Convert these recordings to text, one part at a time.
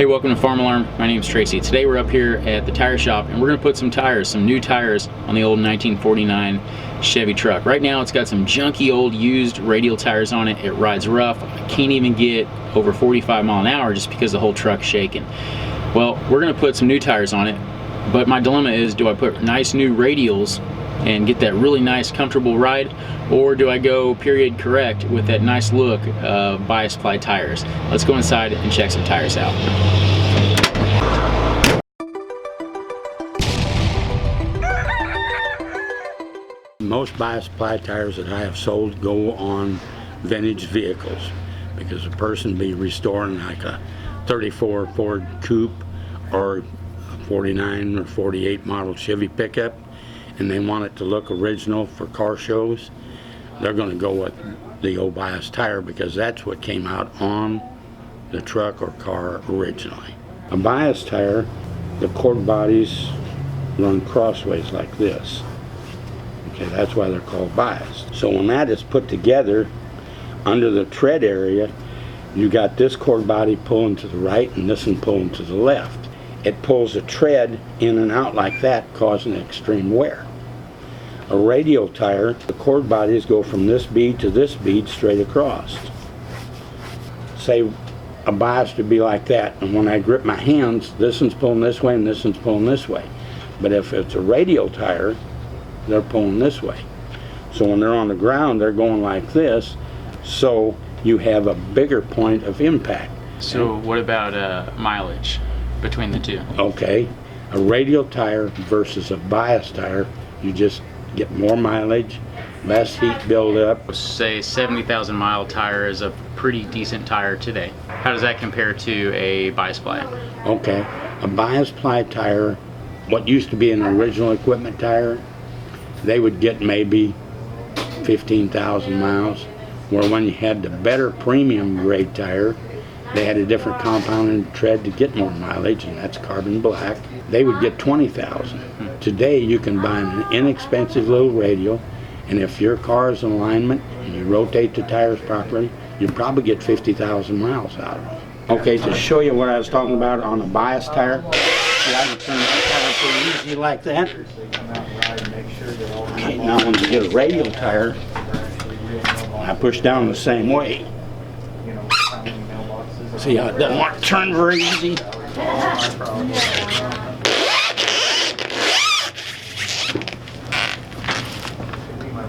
Hey, welcome to Farm Alarm. My name is Tracy. Today we're up here at the tire shop and we're going to put some tires, some new tires on the old 1949 Chevy truck. Right now it's got some junky old used Radial tires on it. It rides rough. I can't even get over 45 mile an hour just because the whole truck's shaking. Well, we're going to put some new tires on it, but my dilemma is, do I put nice new Radials and get that really nice comfortable ride, or do I go period correct with that nice look of Bias Ply tires? Let's go inside and check some tires out. Most Bias Ply tires that I have sold go on vintage vehicles, because a person be restoring like a 34 Ford Coupe or a 49 or 48 model Chevy pickup, and they want it to look original for car shows. They're going to go with the old Bias tire because that's what came out on the truck or car originally. A Bias tire, the cord bodies run crossways like this. Okay, that's why they're called bias. So when that is put together, under the tread area, you got this cord body pulling to the right and this one pulling to the left. It pulls the tread in and out like that, causing extreme wear. A Radial tire, the cord bodies go from this bead to this bead straight across. Say a Bias to be like that, and when I grip my hands, this one's pulling this way and this one's pulling this way. But if it's a Radial tire, they're pulling this way. So when they're on the ground, they're going like this, so you have a bigger point of impact. So what about mileage between the two? Okay, a Radial tire versus a Bias tire, you just get more mileage, less heat buildup. Say 70,000 mile tire is a pretty decent tire today. How does that compare to a Bias Ply? Okay, a Bias Ply tire, what used to be an original equipment tire, they would get maybe 15,000 miles, where when you had the better premium grade tire, they had a different compound and tread to get more mileage, and that's carbon black. They would get 20,000. Today you can buy an inexpensive little Radial, and if your car is in alignment and you rotate the tires properly, you probably get 50,000 miles out of them. Okay, to show you what I was talking about on a Bias tire, see, I can turn that tire pretty easy like that. Okay, now when you get a Radial tire, I push down the same way. See how it doesn't want to turn very easy?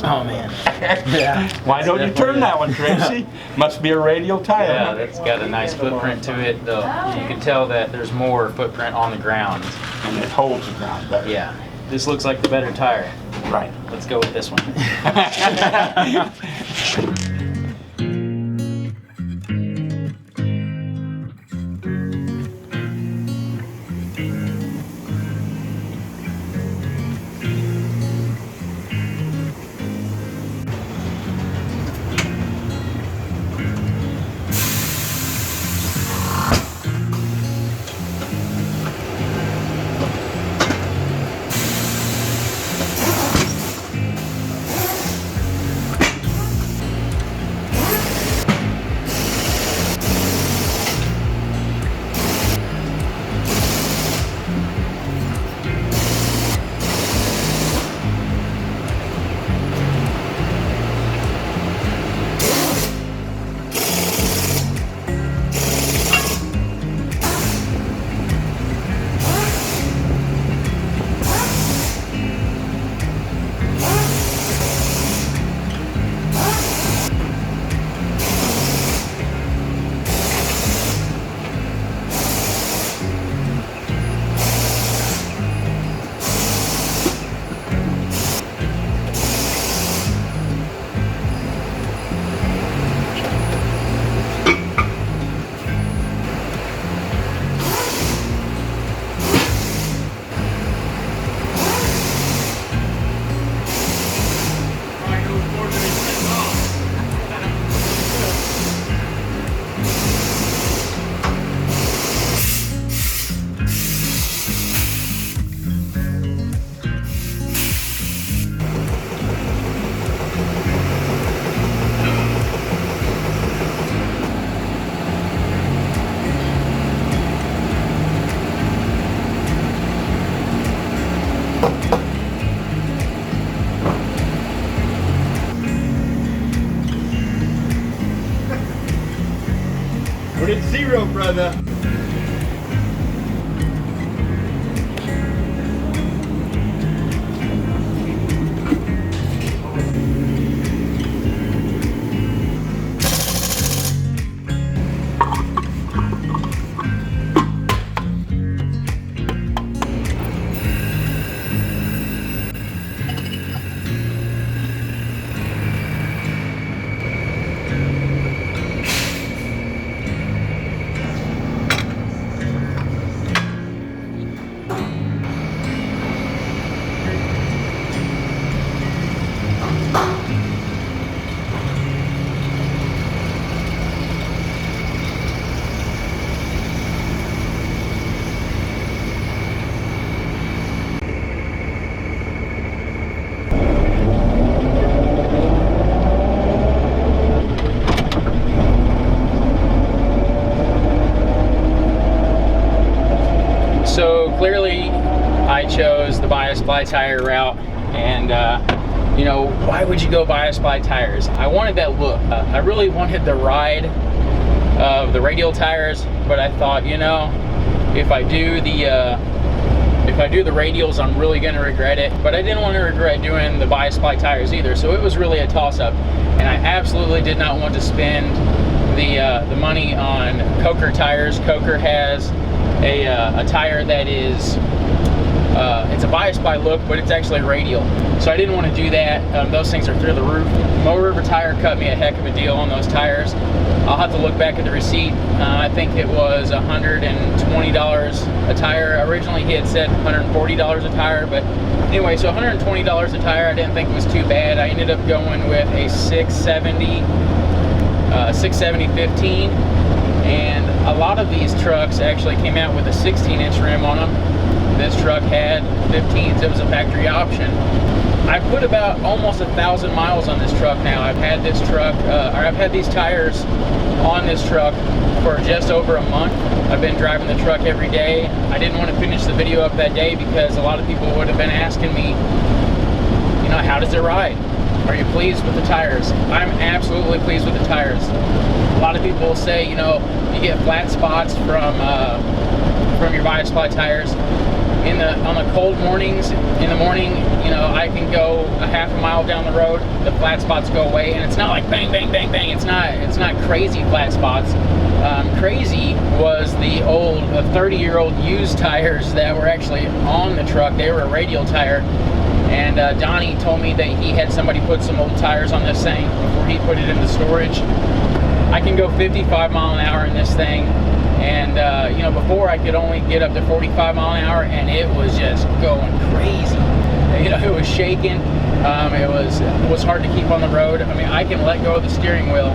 Oh man. Yeah. Why don't you turn that one, Tracy? Must be a Radial tire. Yeah, that's got a nice footprint to it, though. You can tell that there's more footprint on the ground. And it holds the ground better. Yeah. This looks like the better tire. Right. Let's go with this one. Put it 0, brother. So clearly I chose the Bias Ply tire route, and you know, why would you go Bias Ply tires? I wanted that look. I really wanted the ride of the Radial tires, but I thought, you know, if I do the Radials, I'm really going to regret it. But I didn't want to regret doing the Bias Ply tires either, so it was really a toss-up. And I absolutely did not want to spend the money on Coker tires. Coker has a tire that is it's a Bias Ply look, but it's actually Radial, so I didn't want to do that. Those things are through the roof. Mo River Tire cut me a heck of a deal on those tires. I'll have to look back at the receipt. I think it was $120 a tire. Originally he had said $140 a tire, but anyway, so $120 a tire I didn't think was too bad. I ended up going with a 670-15, and a lot of these trucks actually came out with a 16-inch rim on them. This truck had 15s. It was a factory option. I put about almost 1,000 miles on this truck now. I've had this truck, or I've had these tires on this truck for just over a month. I've been driving the truck every day. I didn't want to finish the video up that day because a lot of people would have been asking me, you know, how does it ride? Are you pleased with the tires? I'm absolutely pleased with the tires. A lot of people say, you know, you get flat spots from your Bias Ply tires. On the cold mornings, in the morning, you know, I can go a half a mile down the road, the flat spots go away, and it's not like bang, bang, bang, bang. It's not crazy flat spots. Crazy was the old 30-year-old used tires that were actually on the truck. They were a Radial tire, and Donnie told me that he had somebody put some old tires on this thing before he put it into storage. I can go 55 mile an hour in this thing. And you know, before I could only get up to 45 mile an hour, and it was just going crazy. You know, it was shaking. It was hard to keep on the road. I mean, I can let go of the steering wheel,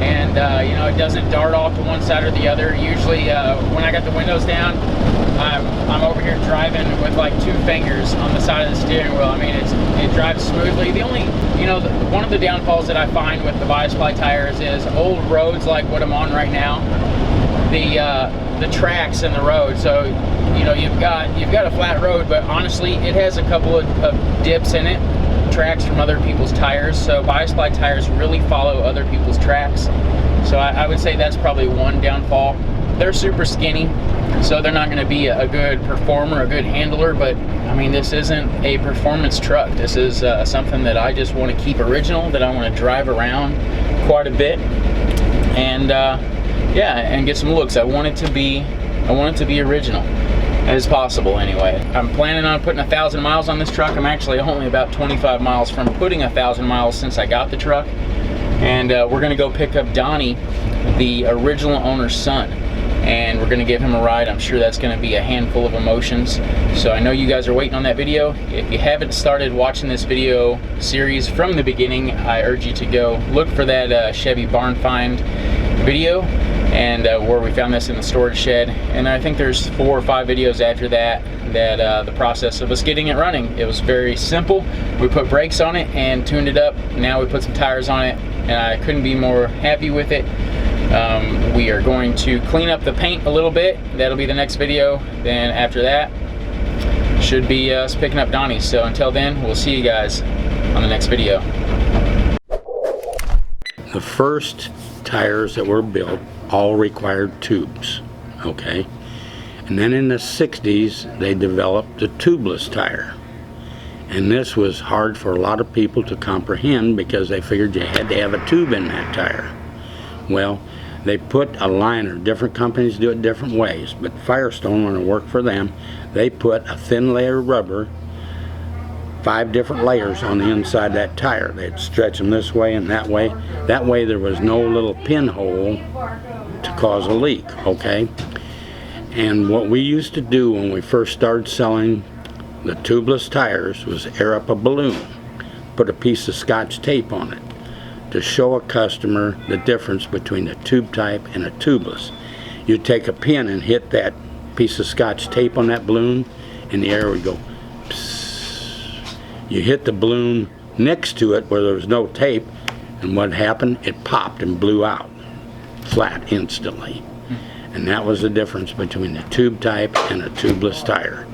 and you know, it doesn't dart off to one side or the other. Usually, when I got the windows down, I'm over here driving with like 2 fingers on the side of the steering wheel. I mean, it drives smoothly. The only, you know, one of the downfalls that I find with the Bias Ply tires is old roads like what I'm on right now. The tracks in the road, so you know, you've got a flat road, but honestly it has a couple of dips in it, tracks from other people's tires. So Bias Ply tires really follow other people's tracks, so I would say that's probably one downfall. They're super skinny, so they're not going to be a good performer, a good handler, but I mean, this isn't a performance truck. This is something that I just want to keep original, that I want to drive around quite a bit, and yeah, and get some looks. I want it to be original as possible anyway. I'm planning on putting 1,000 miles on this truck. I'm actually only about 25 miles from putting 1,000 miles since I got the truck. And we're gonna go pick up Donnie, the original owner's son, and we're gonna give him a ride. I'm sure that's gonna be a handful of emotions. So I know you guys are waiting on that video. If you haven't started watching this video series from the beginning, I urge you to go look for that Chevy barn find video, and where we found this in the storage shed. And I think there's 4 or 5 videos after that the process of us getting it running. It was very simple. We put brakes on it and tuned it up. Now we put some tires on it, and I couldn't be more happy with it. We are going to clean up the paint a little bit. That'll be the next video. Then after that should be us picking up Donnie. So until then, we'll see you guys on the next video. The first tires that were built all required tubes, okay? And then in the 60s, they developed the tubeless tire. And this was hard for a lot of people to comprehend because they figured you had to have a tube in that tire. Well, they put a liner. Different companies do it different ways, but Firestone, when it worked for them, they put a thin layer of rubber, 5 different layers on the inside of that tire. They'd stretch them this way and that way. That way there was no little pinhole to cause a leak, okay? And what we used to do when we first started selling the tubeless tires was air up a balloon, put a piece of Scotch tape on it to show a customer the difference between a tube type and a tubeless. You take a pin and hit that piece of Scotch tape on that balloon and the air would go psst. You hit the balloon next to it where there was no tape, and what happened? It popped and blew out flat instantly. And that was the difference between a tube type and a tubeless tire.